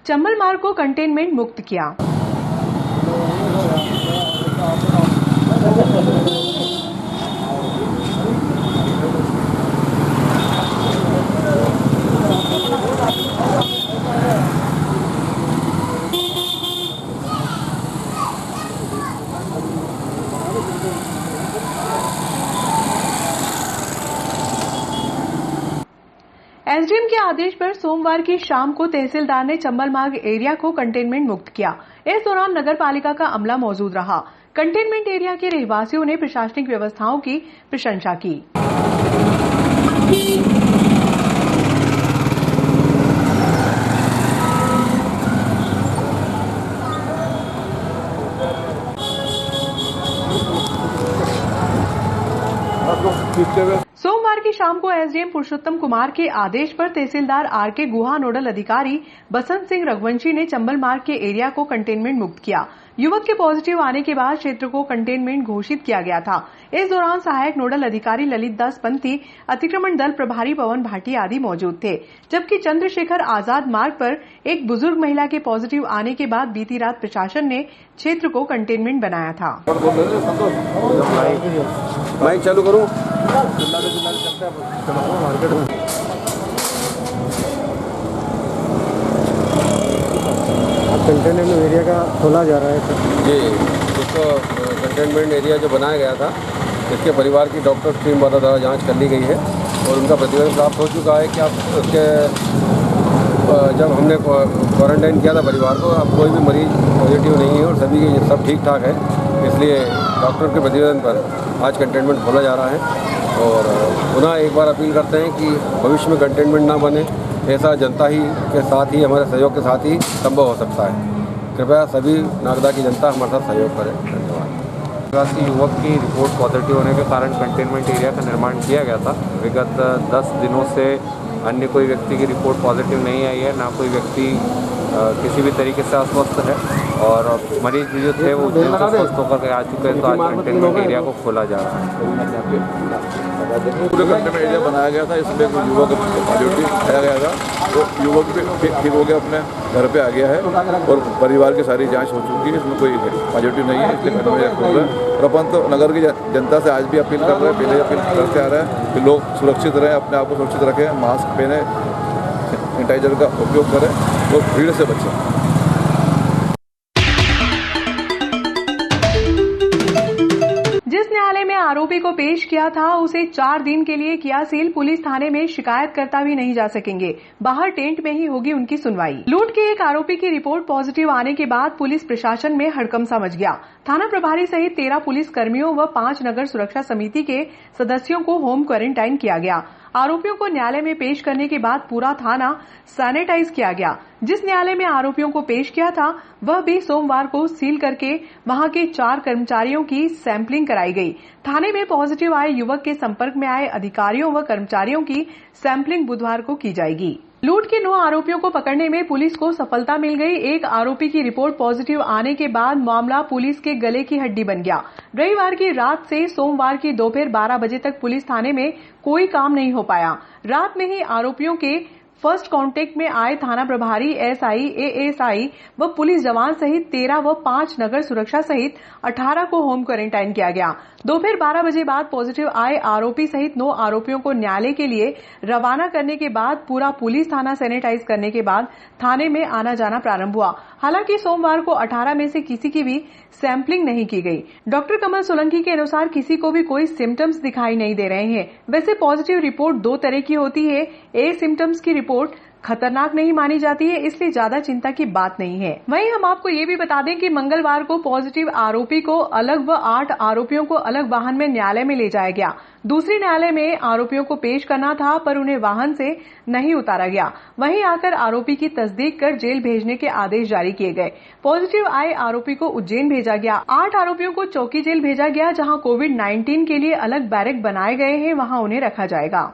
चंबल मार्ग को कंटेनमेंट मुक्त किया। एसडीएम के आदेश पर सोमवार की शाम को तहसीलदार ने चंबल मार्ग एरिया को कंटेनमेंट मुक्त किया। इस दौरान नगर पालिका का अमला मौजूद रहा। कंटेनमेंट एरिया के रहवासियों ने प्रशासनिक व्यवस्थाओं की प्रशंसा की। सोमवार की शाम को एसडीएम पुरुषोत्तम कुमार के आदेश पर तहसीलदार आरके गुहा, नोडल अधिकारी बसंत सिंह रघुवंशी ने चंबल मार्ग के एरिया को कंटेनमेंट मुक्त किया। युवक के पॉजिटिव आने के बाद क्षेत्र को कंटेनमेंट घोषित किया गया था। इस दौरान सहायक नोडल अधिकारी ललित दास पंथी, अतिक्रमण दल प्रभारी पवन भाटी आदि मौजूद थे। जबकि चंद्रशेखर आजाद मार्ग पर एक बुजुर्ग महिला के पॉजिटिव आने के बाद बीती रात प्रशासन ने क्षेत्र को कंटेनमेंट बनाया था। माइक चालू करो। कंटेनमेंट एरिया का खोला जा रहा है जी, इसको कंटेनमेंट एरिया जो बनाया गया था, इसके परिवार की डॉक्टर टीम द्वारा जांच कर ली गई है और उनका प्रतिवेदन प्राप्त हो चुका है कि आप उसके जब हमने क्वारंटाइन किया था परिवार को, अब कोई भी मरीज पॉजिटिव नहीं है और सभी के सब ठीक ठाक है। इसलिए डॉक्टर के प्रतिवेदन पर आज कंटेनमेंट खोला जा रहा है और पुनः एक बार अपील करते हैं कि भविष्य में कंटेनमेंट ना बने, ऐसा जनता ही के साथ ही, हमारे सहयोग के साथ ही संभव हो सकता है। कृपया सभी नागदा की जनता हमारे साथ सहयोग करें। धन्यवाद। आदिवासी युवक की रिपोर्ट पॉजिटिव होने के कारण कंटेनमेंट एरिया का निर्माण किया गया था। विगत 10 दिनों से अन्य कोई व्यक्ति की रिपोर्ट पॉजिटिव नहीं आई है, ना कोई व्यक्ति किसी भी तरीके से अस्वस्थ है और मरीज जो थे वो स्वस्थ होकर आ चुके हैं। तो आज कंटेनमेंट एरिया को खोला जा रहा है। पूरे कंटेनमेंट एरिया बनाया गया था, इसमें युवक पॉजिटिव पाया गया था, तो युवक भी ठीक हो गया, अपने घर पे आ गया है और परिवार की सारी जांच हो चुकी है, इसमें कोई पॉजिटिव नहीं है। इसलिए कंटेनमेंट खोल रहे हैं और अपन तो नगर की जनता से आज भी अपील कर रहे हैं, पहले अपील करते आ रहे हैं कि लोग सुरक्षित रहें, अपने आप को सुरक्षित रखें, मास्क पहने, सैनिटाइजर का उपयोग करें और भीड़ से बचें। जिस न्यायालय में आरोपी को पेश किया था उसे 4 दिन के लिए किया सील। पुलिस थाने में शिकायतकर्ता भी नहीं जा सकेंगे, बाहर टेंट में ही होगी उनकी सुनवाई। लूट के एक आरोपी की रिपोर्ट पॉजिटिव आने के बाद पुलिस प्रशासन में हड़कंप सा मच गया। थाना प्रभारी सहित 13 पुलिस कर्मियों व 5 नगर सुरक्षा समिति के सदस्यों को होम क्वारंटाइन किया गया। आरोपियों को न्यायालय में पेश करने के बाद पूरा थाना सैनिटाइज किया गया। जिस न्यायालय में आरोपियों को पेश किया था वह भी सोमवार को सील करके वहां के 4 कर्मचारियों की सैंपलिंग कराई गई। थाने में पॉजिटिव आए युवक के संपर्क में आए अधिकारियों व कर्मचारियों की सैंपलिंग बुधवार को की जाएगी। लूट के 9 आरोपियों को पकड़ने में पुलिस को सफलता मिल गई। एक आरोपी की रिपोर्ट पॉजिटिव आने के बाद मामला पुलिस के गले की हड्डी बन गया। रविवार की रात से सोमवार की दोपहर 12 बजे तक पुलिस थाने में कोई काम नहीं हो पाया। रात में ही आरोपियों के फर्स्ट कांटेक्ट में आए थाना प्रभारी, एसआई, एएसआई व पुलिस जवान सहित 13 व 5 नगर सुरक्षा सहित 18 को होम क्वारंटाइन किया गया। दोपहर 12 बजे बाद पॉजिटिव आए आरोपी सहित 9 आरोपियों को न्यायालय के लिए रवाना करने के बाद पूरा पुलिस थाना सैनिटाइज करने के बाद थाने में आना जाना प्रारंभ हुआ। हालांकि सोमवार को 18 में से किसी की भी सैंपलिंग नहीं की गई। डॉक्टर कमल सोलंकी के अनुसार किसी को भी कोई सिम्टम्स दिखाई नहीं दे रहे हैं। वैसे पॉजिटिव रिपोर्ट 2 तरह की होती है। ए सिम्टम्स की रिपोर्ट खतरनाक नहीं मानी जाती है, इसलिए ज्यादा चिंता की बात नहीं है। वहीं हम आपको ये भी बता दें कि मंगलवार को पॉजिटिव आरोपी को अलग व 8 आरोपियों को अलग वाहन में न्यायालय में ले जाया गया। दूसरी न्यायालय में आरोपियों को पेश करना था पर उन्हें वाहन से नहीं उतारा गया। वहीं आकर आरोपी की तस्दीक कर जेल भेजने के आदेश जारी किए गए। पॉजिटिव आए आरोपी को उज्जैन भेजा गया। 8 आरोपियों को चौकी जेल भेजा गया, जहां कोविड-19 के लिए अलग बैरक बनाए गए हैं, वहां उन्हें रखा जाएगा।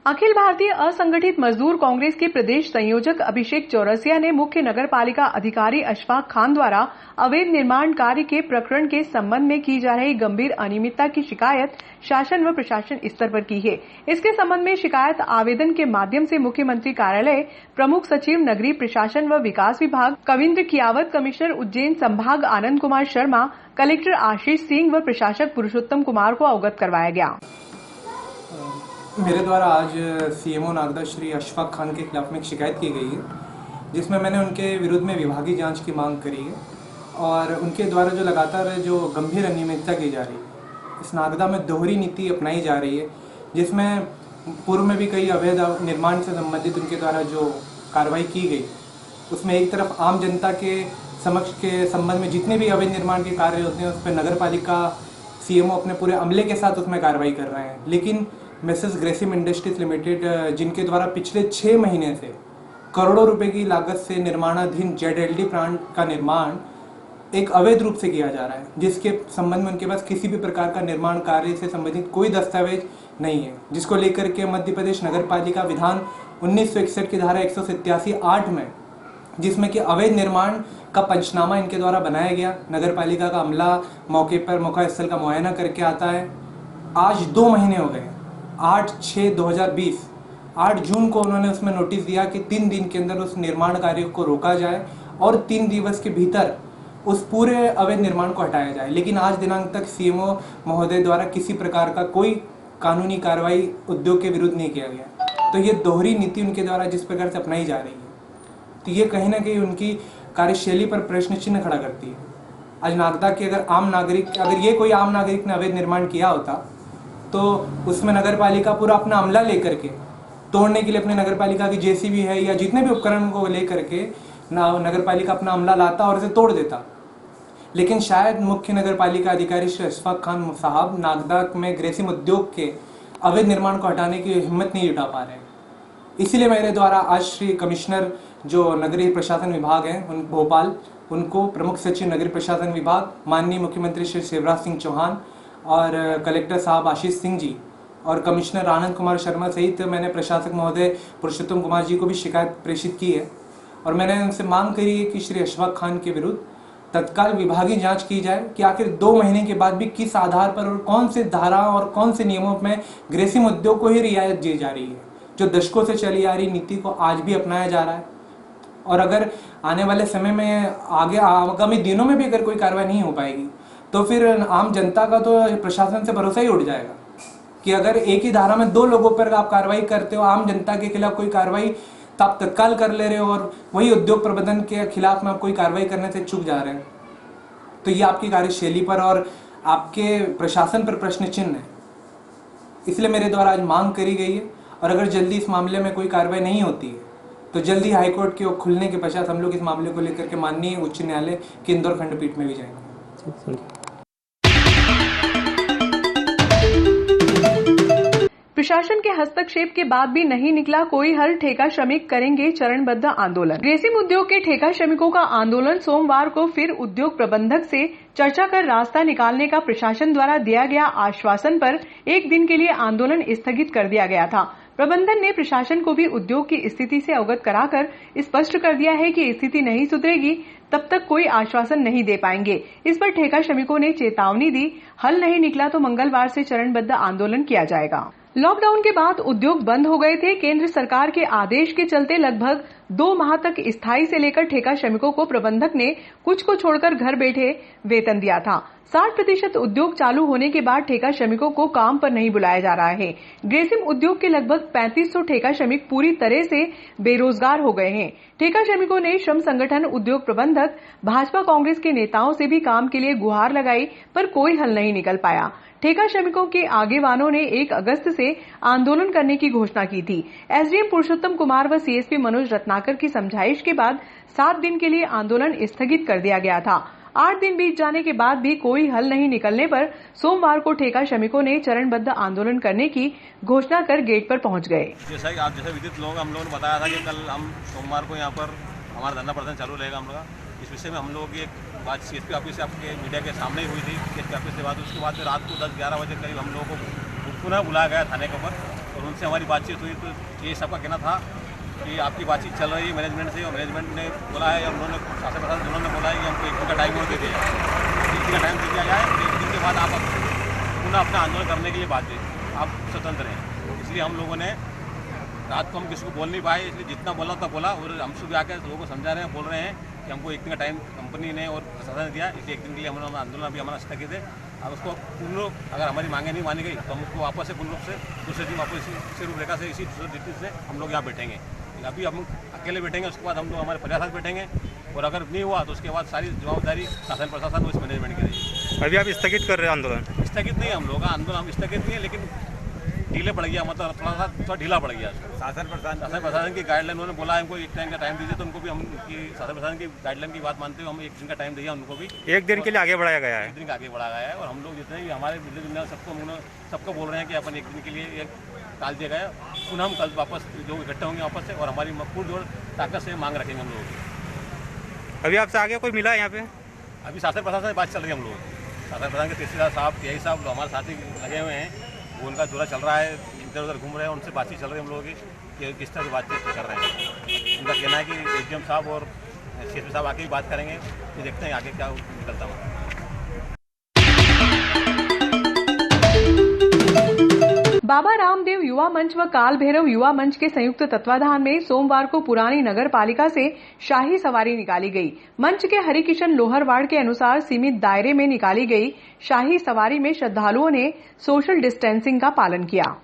अखिल भारतीय असंगठित मजदूर कांग्रेस के प्रदेश संयोजक अभिषेक चौरसिया ने मुख्य नगर पालिका अधिकारी अशफाक खान द्वारा अवैध निर्माण कार्य के प्रकरण के संबंध में की जा रही गंभीर अनियमितता की शिकायत शासन व प्रशासन स्तर पर की है। इसके संबंध में शिकायत आवेदन के माध्यम से मुख्यमंत्री कार्यालय, प्रमुख सचिव नगरीय प्रशासन व विकास विभाग कविंद्र कियावत, कमिश्नर उज्जैन संभाग आनंद कुमार शर्मा, कलेक्टर आशीष सिंह व प्रशासक पुरुषोत्तम कुमार को अवगत करवाया गया। मेरे द्वारा आज सीएमओ नागदा श्री अशफाक खान के खिलाफ में एक शिकायत की गई है, जिसमें मैंने उनके विरुद्ध में विभागीय जांच की मांग करी है और उनके द्वारा जो लगातार जो गंभीर अनियमितता की जा रही है, इस नागदा में दोहरी नीति अपनाई जा रही है, जिसमें पूर्व में भी कई अवैध निर्माण से संबंधित उनके द्वारा जो कार्रवाई की गई, उसमें एक तरफ आम जनता के समक्ष के संबंध में जितने भी अवैध निर्माण के कार्य होते हैं उस पर नगर पालिका सीएमओ अपने पूरे अमले के साथ उसमें कार्रवाई कर रहे हैं। लेकिन मिसेस ग्रेसिम इंडस्ट्रीज लिमिटेड, जिनके द्वारा पिछले 6 महीने से करोड़ों रुपए की लागत से निर्माणाधीन ZLD प्लांट का निर्माण एक अवैध रूप से किया जा रहा है, जिसके संबंध में उनके पास किसी भी प्रकार का निर्माण कार्य से संबंधित कोई दस्तावेज नहीं है, जिसको लेकर के मध्य प्रदेश नगर पालिका विधान 1961 की धारा 187(8) में, जिसमें कि अवैध निर्माण का पंचनामा इनके द्वारा बनाया गया, नगर पालिका का अमला मौके पर मौका स्थल का मुआयना करके आता है। आज 2 महीने हो गए, 8/6/2020, 8 जून को उन्होंने उसमें नोटिस दिया कि 3 दिन के अंदर उस निर्माण कार्य को रोका जाए और 3 दिवस के भीतर उस पूरे अवैध निर्माण को हटाया जाए। लेकिन आज दिनांक तक सीएमओ महोदय द्वारा किसी प्रकार का कोई कानूनी कार्रवाई उद्योग के विरुद्ध नहीं किया गया। तो ये दोहरी नीति उनके द्वारा जिस प्रकार से अपनाई जा रही है, तो ये कहीं ना कहीं उनकी कार्यशैली पर प्रश्न चिन्ह खड़ा करती है। आज नागदा के अगर ये कोई आम नागरिक ने अवैध निर्माण किया होता तो उसमें नगर पालिका पूरा अपना अमला लेकर के तोड़ने के लिए अपने नगर पालिका की JCB है या जितने भी उपकरण को लेकर के नगर पालिका अपना अमला लाता और इसे तोड़ देता। लेकिन शायद मुख्य नगर पालिका अधिकारी श्री अशफाक खान साहब नागदा में ग्रेसिम उद्योग के अवैध निर्माण को हटाने की हिम्मत नहीं जुटा पा रहे। इसीलिए मेरे द्वारा आज श्री कमिश्नर जो नगरीय प्रशासन विभाग है भोपाल, उनको प्रमुख सचिव नगरीय प्रशासन विभाग माननीय मुख्यमंत्री श्री शिवराज सिंह चौहान और कलेक्टर साहब आशीष सिंह जी और कमिश्नर आनंद कुमार शर्मा सहित मैंने प्रशासक महोदय पुरुषोत्तम कुमार जी को भी शिकायत प्रेषित की है और मैंने उनसे मांग करी है कि श्री अशफाक खान के विरुद्ध तत्काल विभागीय जांच की जाए कि आखिर 2 महीने के बाद भी किस आधार पर और कौन से धारा और कौन से नियमों में ग्रेसिम उद्योग को ही रियायत दी जा रही है, जो दशकों से चली आ रही नीति को आज भी अपनाया जा रहा है। और अगर आने वाले समय में आगामी दिनों में भी अगर कोई कार्रवाई नहीं हो पाएगी तो फिर आम जनता का तो प्रशासन से भरोसा ही उठ जाएगा कि अगर एक ही धारा में 2 लोगों पर आप कार्रवाई करते हो, आम जनता के खिलाफ कोई कार्रवाई तो आप तत्काल कर ले रहे हो और वही उद्योग प्रबंधन के खिलाफ में आप कोई कार्रवाई करने से चूक जा रहे हैं, तो ये आपकी कार्यशैली पर और आपके प्रशासन पर प्रश्न चिन्ह है। इसलिए मेरे द्वारा आज मांग करी गई है और अगर जल्दी इस मामले में कोई कार्रवाई नहीं होती है तो जल्दी हाईकोर्ट के खुलने के पश्चात हम लोग इस मामले को लेकर के माननीय उच्च न्यायालय की इंदौर खंडपीठ में भी जाएंगे। प्रशासन के हस्तक्षेप के बाद भी नहीं निकला कोई हल, ठेका श्रमिक करेंगे चरणबद्ध आंदोलन। ग्रेसिम उद्योग के ठेका श्रमिकों का आंदोलन सोमवार को फिर उद्योग प्रबंधक से चर्चा कर रास्ता निकालने का प्रशासन द्वारा दिया गया आश्वासन पर 1 दिन के लिए आंदोलन स्थगित कर दिया गया था। प्रबंधन ने प्रशासन को भी उद्योग की स्थिति से अवगत कराकर स्पष्ट कर दिया है कि स्थिति नहीं सुधरेगी तब तक कोई आश्वासन नहीं दे पाएंगे। इस पर ठेका श्रमिकों ने चेतावनी दी, हल नहीं निकला तो मंगलवार से चरणबद्ध आंदोलन किया जाएगा। लॉकडाउन के बाद उद्योग बंद हो गए थे। केंद्र सरकार के आदेश के चलते लगभग 2 माह तक स्थायी से लेकर ठेका श्रमिकों को प्रबंधक ने कुछ को छोड़कर घर बैठे वेतन दिया था। 60% उद्योग चालू होने के बाद ठेका श्रमिकों को काम पर नहीं बुलाया जा रहा है। ग्रेसिम उद्योग के लगभग 3500 ठेका श्रमिक पूरी तरह से बेरोजगार हो गए हैं। ठेका श्रमिकों ने श्रम संगठन, उद्योग प्रबंधक, भाजपा कांग्रेस के नेताओं से भी काम के लिए गुहार लगाई पर कोई हल नहीं निकल पाया। ठेका श्रमिकों के आगेवानों ने 1 अगस्त से आंदोलन करने की घोषणा की थी। एसडीएम पुरुषोत्तम कुमार व सीएसपी मनोज रत्नाकर की समझाइश के बाद 7 दिन के लिए आंदोलन स्थगित कर दिया गया था। 8 दिन बीत जाने के बाद भी कोई हल नहीं निकलने पर सोमवार को ठेका श्रमिकों ने चरणबद्ध आंदोलन करने की घोषणा कर गेट पर पहुंच गए। जैसा कि आप जैसे विदित लोग हम लोगों ने बताया था कि कल हम सोमवार को यहाँ पर हमारा धरना प्रदर्शन चालू रहेगा हम लोग, इस विषय में हम लोगों की एक बात CSP ऑफिस से आपके मीडिया के सामने ही हुई थी। CSP ऑफिस से बात, उसके बाद रात को 10-11 बजे करीब हम लोगों को पुनः बुलाया गया थाने के ऊपर और उनसे हमारी बातचीत हुई। तो ये सबका कहना था कि आपकी बातचीत चल रही है मैनेजमेंट से और मैनेजमेंट ने बोला है और उन्होंने शासन प्रशासन दोनों ने बोला है कि हमको 1 दिन का टाइम और दे दिया जाए, 1 दिन का टाइम दे दिया जाए और 1 दिन के बाद आप पुनः अपना आंदोलन करने के लिए बाध्य, आप स्वतंत्र हैं। इसलिए हम लोगों ने रात को हम किसी को बोल नहीं पाए, इसलिए जितना बोला उतना बोला और हम सुबह आकर लोगों को समझा रहे हैं, बोल रहे हैं कि हमको 1 दिन का टाइम कंपनी ने और प्रशासन ने दिया, इसलिए 1 दिन के लिए हमारा आंदोलन अभी हमारा स्थगित है। अब उसको पूर्ण अगर हमारी मांगें नहीं मानी गई तो हम उसको वापस से पूर्ण रूप से दूसरे दिन वापस इसी रूपरेखा से इसी दूसरे रीति से हम लोग यहाँ बैठेंगे। अभी हम अकेले बैठेंगे, उसके बाद हम लोग हमारे परिवार साथ बैठेंगे और अगर नहीं हुआ तो उसके बाद सारी जवाबदारी शासन प्रशासन और इस मैनेजमेंट की रहेगी। अभी आप स्थगित कर रहे हैं आंदोलन? स्थगित नहीं है हम लोग का आंदोलन, हम स्थगित नहीं है लेकिन ढीले पड़ गया, मतलब थोड़ा ढीला पड़ गया। शासन प्रशासन की गाइडलाइन उन्होंने बोला हमको 1 टाइम का टाइम दीजिए, तो उनको भी हम शासन प्रशासन की गाइडलाइन की बात मानते हुए हम 1 दिन का टाइम दिया उनको भी। 1 दिन के लिए आगे बढ़ाया गया है? 1 दिन का आगे बढ़ाया गया है और हम लोग जितने भी हमारे मिले सबको बोल रहे हैं कि अपन 1 दिन के लिए टाल दिया गया। पुनः हम कल वापस जो इकट्ठे होंगे वापस से और हमारी पूरी जोर ताकत से मांग रखेंगे हम लोग। अभी आपसे आगे कोई मिला है यहाँ पे? अभी शासन प्रशासन से बात चल रही है हम लोग, शासन प्रशासन के तहसीलदार साहब, PI साहब जो हमारे साथी लगे हुए हैं, वो उनका दौरा चल रहा है, इधर उधर घूम रहे हैं, उनसे बातचीत चल रही है हम लोगों की कि किस तरह से बातचीत कर रहे हैं। उनका कहना है कि SDM साहब और CSP साहब आके भी बात करेंगे, तो देखते हैं आगे क्या निकलता है। बाबा रामदेव युवा मंच व काल भैरव युवा मंच के संयुक्त तत्वाधान में सोमवार को पुरानी नगर पालिका से शाही सवारी निकाली गई। मंच के हरिकिशन लोहरवाड़ के अनुसार सीमित दायरे में निकाली गई शाही सवारी में श्रद्धालुओं ने सोशल डिस्टेंसिंग का पालन किया।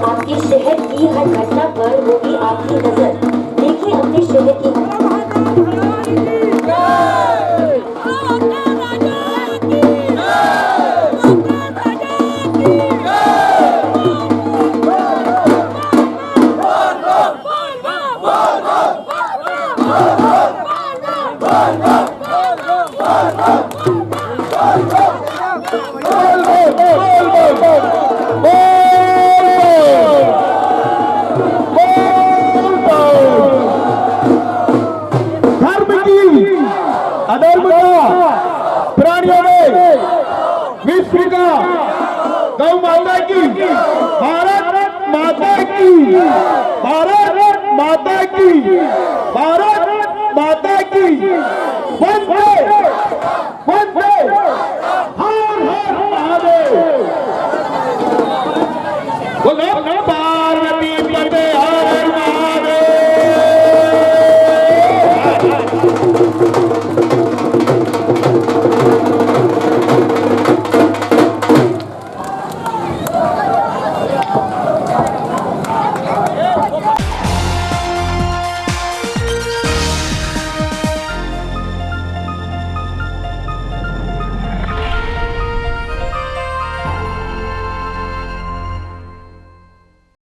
आपके शहर की हर घटना पर होगी आपकी नजर। देखिए अपने शहर की गौ माता की, भारत माता की, भारत माता की, भारत माता की, वंदे